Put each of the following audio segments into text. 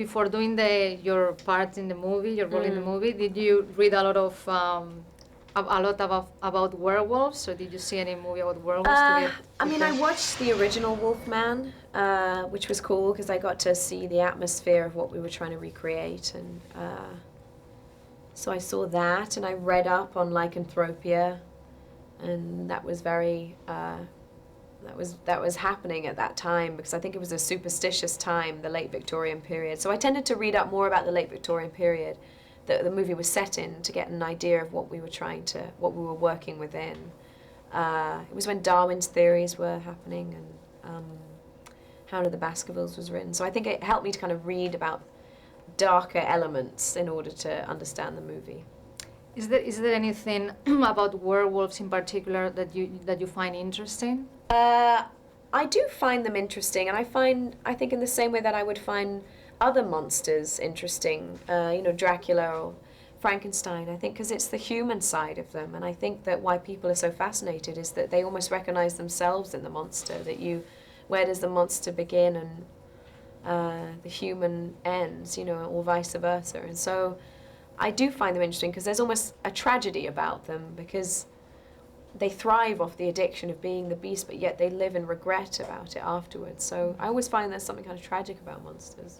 before doing your part in the movie, your role in the movie, did you read a lot of about werewolves, or did you see any movie about werewolves? I mean, I watched the original Wolfman, which was cool because I got to see the atmosphere of what we were trying to recreate, and so I saw that, and I read up on lycanthropia, and that was very that was happening at that time because I think it was a superstitious time, the late Victorian period. So I tended to read up more about the late Victorian period that the movie was set in to get an idea of what we were working within. It was when Darwin's theories were happening and Hound of the Baskervilles was written. So I think it helped me to kind of read about darker elements in order to understand the movie. Is there anything about werewolves in particular that you find interesting? I do find them interesting, and I think in the same way that I would find other monsters interesting, Dracula or Frankenstein, I think because it's the human side of them, and I think that why people are so fascinated is that they almost recognize themselves in the monster, where does the monster begin and the human ends, or vice versa. And so I do find them interesting because there's almost a tragedy about them because they thrive off the addiction of being the beast, but yet they live in regret about it afterwards. So I always find there's something kind of tragic about monsters.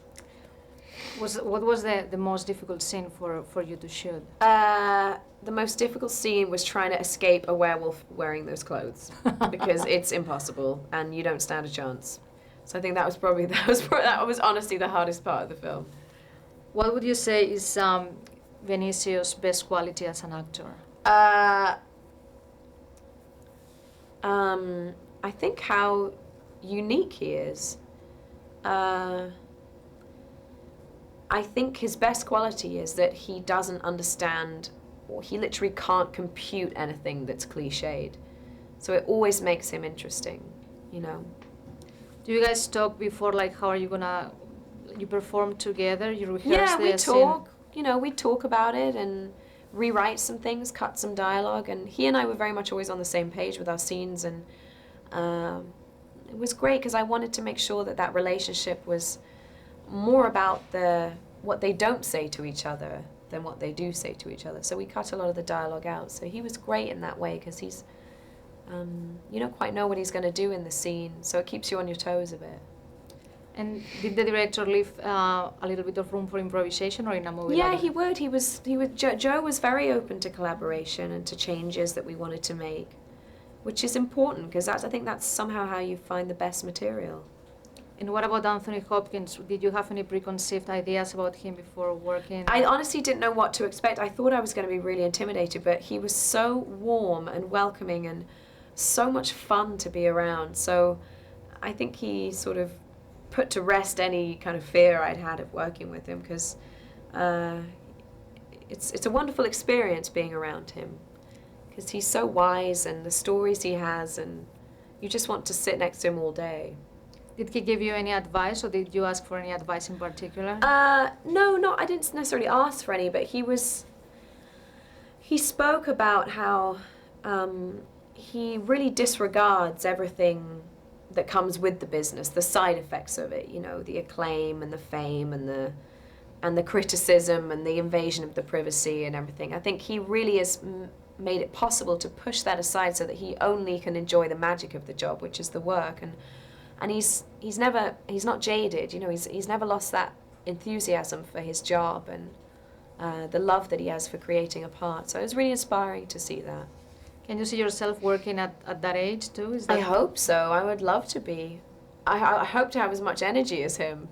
What was the most difficult scene for you to shoot? The most difficult scene was trying to escape a werewolf wearing those clothes because it's impossible and you don't stand a chance. So I think that was honestly the hardest part of the film. What would you say is Benicio's best quality as an actor? I think how unique he is. I think his best quality is that he doesn't understand, or he literally can't compute anything that's cliched. So it always makes him interesting, Do you guys talk before, like, how are you you perform together, you rehearse Yeah, we talk, we talk about it and rewrite some things, cut some dialogue, and he and I were very much always on the same page with our scenes, and it was great because I wanted to make sure that relationship was more about what they don't say to each other than what they do say to each other. So we cut a lot of the dialogue out. So he was great in that way because he's, you don't quite know what he's going to do in the scene, so it keeps you on your toes a bit. And did the director leave a little bit of room for improvisation, or in a movie? Yeah, he would. Joe was very open to collaboration and to changes that we wanted to make, which is important because I think that's somehow how you find the best material. And what about Anthony Hopkins? Did you have any preconceived ideas about him before working? I honestly didn't know what to expect. I thought I was going to be really intimidated, but he was so warm and welcoming and so much fun to be around. So I think he sort of put to rest any kind of fear I'd had of working with him because it's a wonderful experience being around him because he's so wise and the stories he has, and you just want to sit next to him all day. Did he give you any advice, or did you ask for any advice in particular? No, I didn't necessarily ask for any, but he spoke about how he really disregards everything that comes with the business, the side effects of it, the acclaim and the fame and the criticism and the invasion of the privacy and everything. I think he really has made it possible to push that aside so that he only can enjoy the magic of the job, which is the work. And he's not jaded, he's never lost that enthusiasm for his job and the love that he has for creating a part. So it was really inspiring to see that. Can you see yourself working at that age too? I hope so. I would love to be. I hope to have as much energy as him.